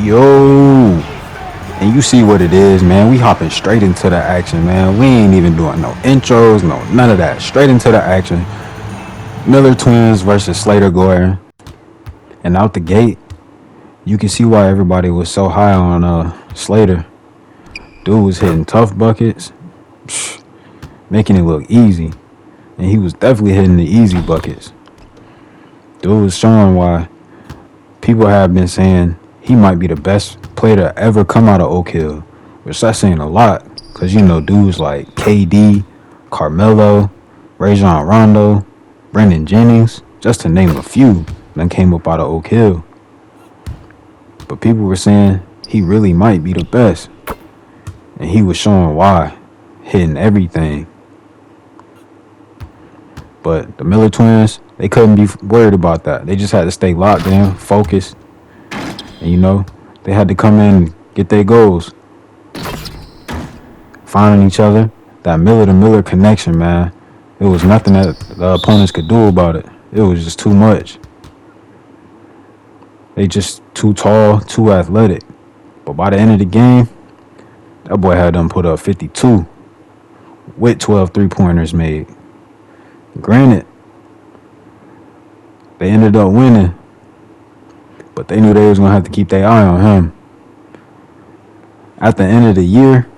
Yo, and you see what it is, man. We hopping straight into the action, man. We ain't even doing no intros, no none of that. Straight into the action. Miller Twins versus Slater Gordon. And out the gate, you can see why everybody was so high on Slater. Dude was hitting tough buckets, making it look easy. And he was definitely hitting the easy buckets. Dude was showing why people have been saying he might be the best player to ever come out of Oak Hill, which that's saying a lot, because you know dudes like KD, Carmelo, Rajon Rondo, Brendan Jennings, just to name a few, then came up out of Oak Hill. But people were saying he really might be the best, and he was showing why, hitting everything. But the Miller Twins, they couldn't be worried about that. They just had to stay locked in, focused. And you know, they had to come in and get their goals. Finding each other. That Miller to Miller connection, man. It was nothing that the opponents could do about it. It was just too much. They just too tall, too athletic. But by the end of the game, that boy had them put up 52 with 12 3-pointers made. Granted, they ended up winning, but they knew they was going to have to keep their eye on him. At the end of the year,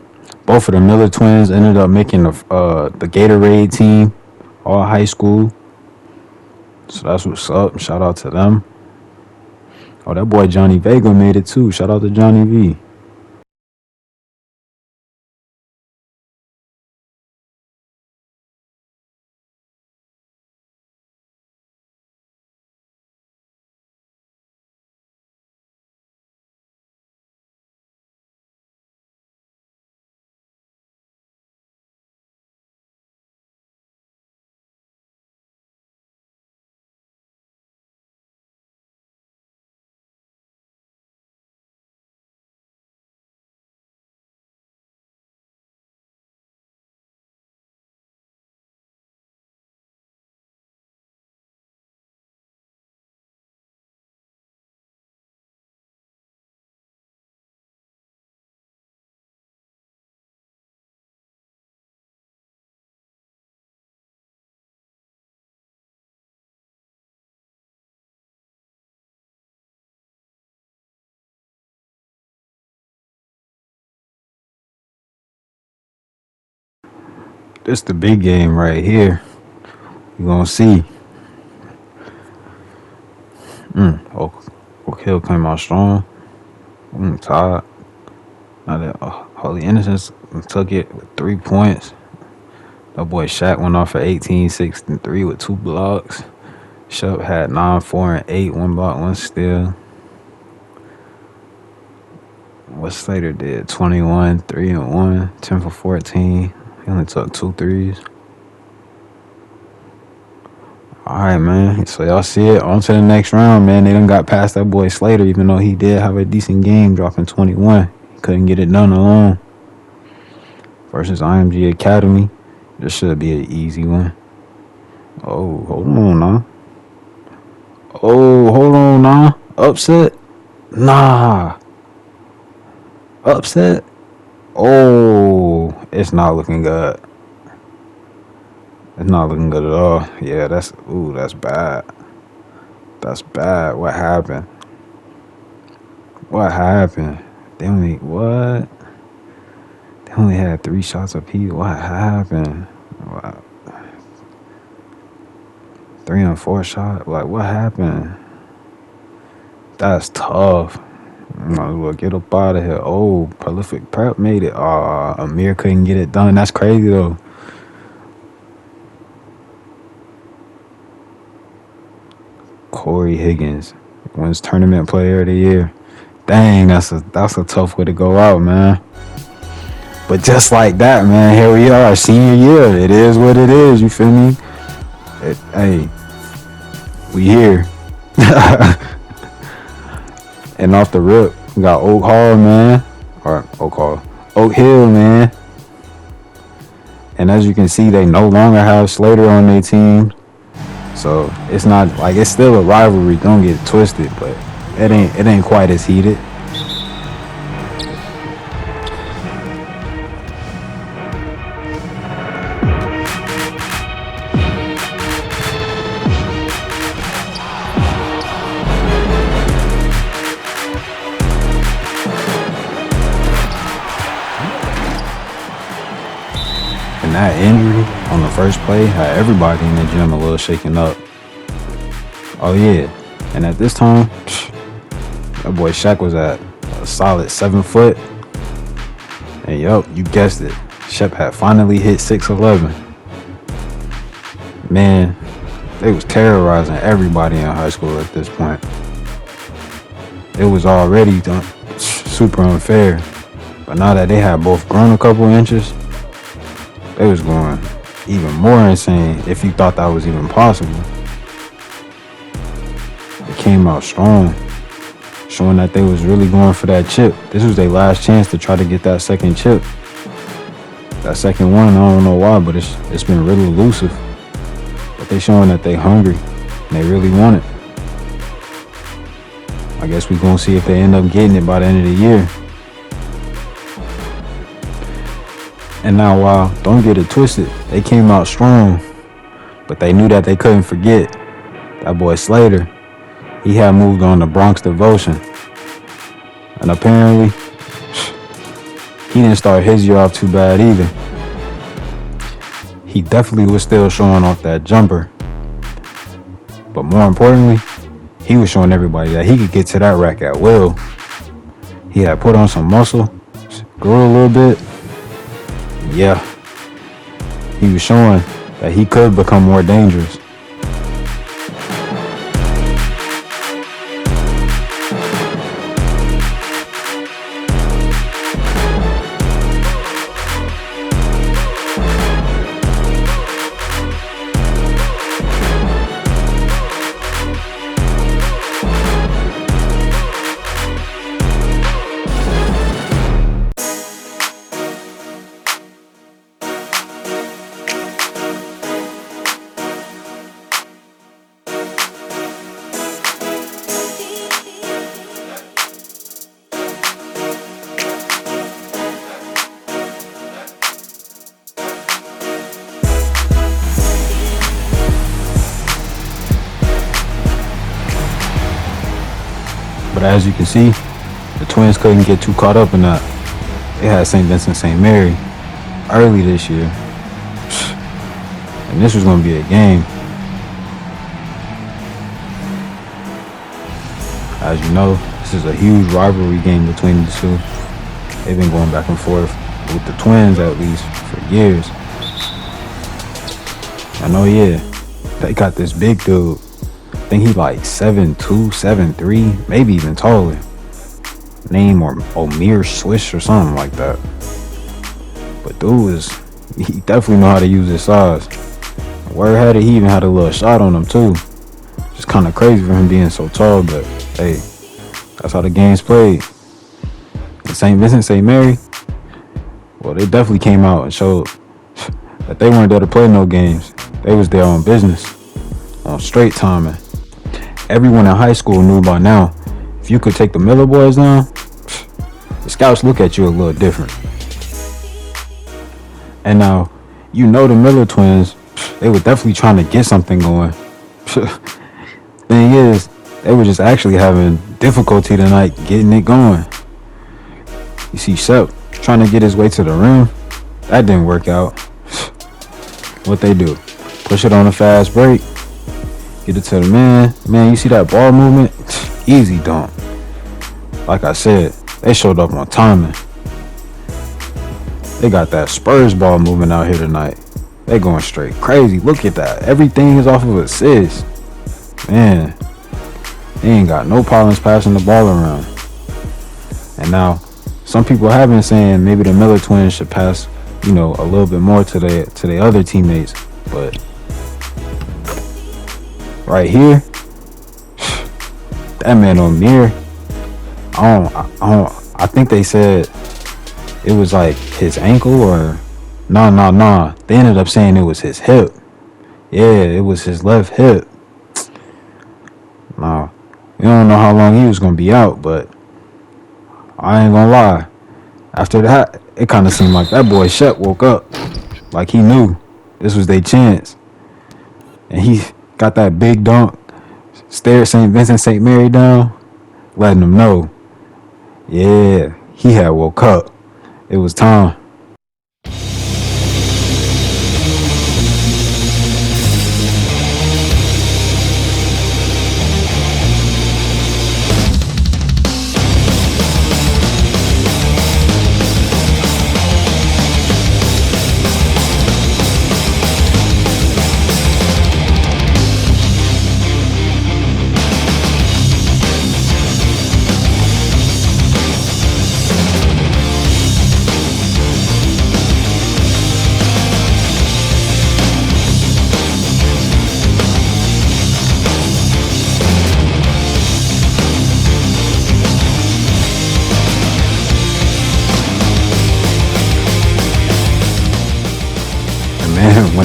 both of the Miller twins ended up making the Gatorade team, all high school. So that's what's up. Shout out to them. Oh, that boy Johnny Vega made it too. Shout out to Johnny V. This the big game right here. You gonna see. Oak Hill came out strong. Tied. Now that Holy Innocence took it with 3 points. That boy Shaq went off for 18, 6, and 3 with 2 blocks. Shep had 9, 4, and 8, 1 block, 1 steal. What Slater did? 21, 3 and 1, 10 for 14. He only took 2 threes. All right, man. So y'all see it. On to the next round, man. They done got past that boy Slater, even though he did have a decent game, dropping 21. He couldn't get it done alone. Versus IMG Academy. This should be an easy one. Oh, hold on now. Oh, hold on now. Upset? Nah. Upset? Oh, it's not looking good. It's not looking good at all. Yeah, that's bad. That's bad. What happened? What happened? They only had 3 shots apiece. What happened? What? 3 and 4 shot. Like, what happened? That's tough. Might as well get up out of here. Oh, Prolific Prep made it. Amir couldn't get it done. That's crazy though. Corey Higgins wins Tournament Player of the Year. Dang, that's a tough way to go out, man. But just like that, man, here we are, senior year. It is what it is. You feel me? Hey, we here. And off the rip, we got Oak Hill, man. And as you can see, they no longer have Slater on their team. So it's not like it's still a rivalry. Don't get it twisted, but it ain't quite as heated. that injury on the first play had everybody in the gym a little shaken up. Oh yeah, and at this time, that boy Shaq was at a solid 7 foot. And yup, you guessed it, Shep had finally hit 6'11". Man, they was terrorizing everybody in high school at this point. It was already super unfair, but now that they had both grown a couple inches, they was going even more insane if you thought that was even possible. They came out strong, showing that they was really going for that chip. This was their last chance to try to get that second chip. That second one, I don't know why, but it's been really elusive. But they showing that they hungry and they really want it. I guess we gonna see if they end up getting it by the end of the year. And now, while don't get it twisted, they came out strong, but they knew that they couldn't forget that boy Slater. He had moved on to Bronx Devotion, and apparently he didn't start his year off too bad either. He definitely was still showing off that jumper, but more importantly, he was showing everybody that he could get to that rack at will. He had put on some muscle, grew a little bit. Yeah, he was showing that he could become more dangerous. But as you can see, the Twins couldn't get too caught up in that. They had St. Vincent St. Mary early this year, and this was going to be a game. As you know, this is a huge rivalry game between the two. They've been going back and forth with the Twins at least for years. I know, yeah, they got this big dude. I think he's like 7'2", 7'3", maybe even taller. Name or Omir Swish or something like that. But dude he definitely know how to use his size. Word had it, he even had a little shot on him too. Just kind of crazy for him being so tall, but hey, that's how the game's played. And St. Vincent St. Mary, well, they definitely came out and showed that they weren't there to play no games. They was there on business, on straight timing. Everyone in high school knew by now, if you could take the Miller boys down, the scouts look at you a little different. And now, you know the Miller twins, they were definitely trying to get something going. Thing is, they were just actually having difficulty tonight getting it going. You see Shep trying to get his way to the rim. That didn't work out. What they do? Push it on a fast break. Get it to the man. Man, you see that ball movement? Easy dunk. Like I said, they showed up on timing. They got that Spurs ball movement out here tonight. They going straight crazy. Look at that. Everything is off of assists. Man, they ain't got no problems passing the ball around. And now, some people have been saying maybe the Miller twins should pass, a little bit more to their other teammates. But right here, that man Omir, I think they said it was like his ankle or nah. They ended up saying it was his hip. Yeah, it was his left hip. Now, we don't know how long he was gonna be out, but I ain't gonna lie. After that, it kind of seemed like that boy Shep woke up, like he knew this was their chance, and he got that big dunk, stared St. Vincent St. Mary down, letting them know, yeah, he had woke up. It was time.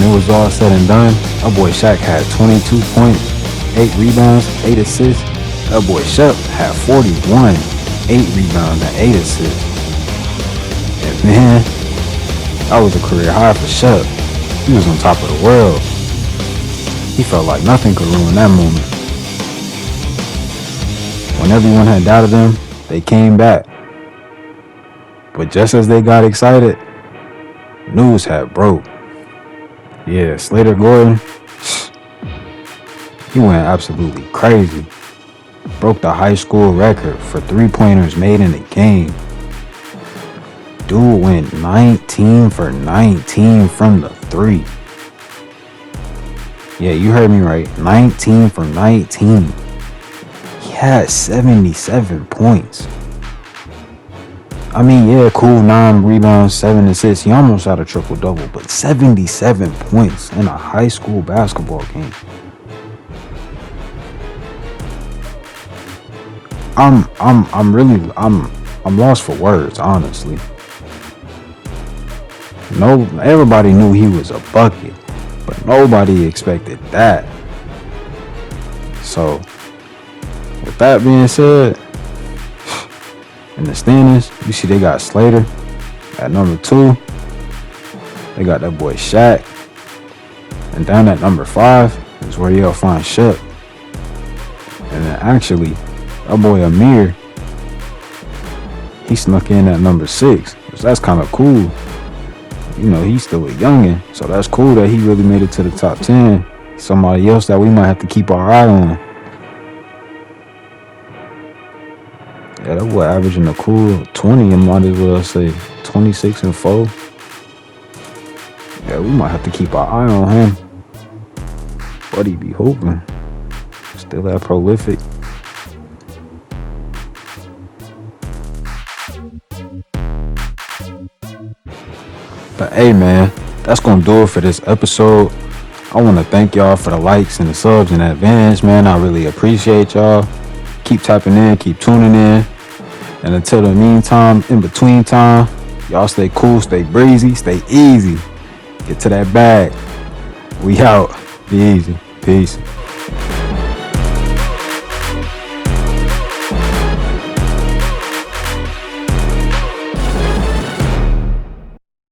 when it was all said and done, our boy Shaq had 22 points, 8 rebounds, 8 assists. That boy Shep had 41, 8 rebounds, and 8 assists. And man, that was a career high for Shep. He was on top of the world. He felt like nothing could ruin that moment. When everyone had doubted them, they came back. But just as they got excited, news had broke. Yeah, Slater Gordon, he went absolutely crazy. Broke the high school record for 3-pointers made in a game. Dude went 19 for 19 from the 3. Yeah, you heard me right. 19 for 19. He had 77 points. I mean, yeah, cool, 9 rebounds, 7 assists. He almost had a triple-double, but 77 points in a high school basketball game. I'm lost for words, honestly. No, everybody knew he was a bucket, but nobody expected that. So, with that being said, in the standings, you see they got Slater at number 2. They got that boy Shaq. And down at number 5 is where you'll find Shep. And then actually, that boy Amir, he snuck in at number 6. So that's kind of cool. You know, he's still a youngin'. So that's cool that he really made it to the top 10. Somebody else that we might have to keep our eye on. Yeah, that boy averaging a cool 20, and might as well say 26 and 4. Yeah, we might have to keep our eye on him. But he be hooping. Still that prolific. But hey man, that's gonna do it for this episode. I want to thank y'all for the likes and the subs in advance, man. I really appreciate y'all. Keep tapping in, keep tuning in. And until the meantime, in between time, y'all stay cool, stay breezy, stay easy. Get to that bag. We out. Be easy. Peace.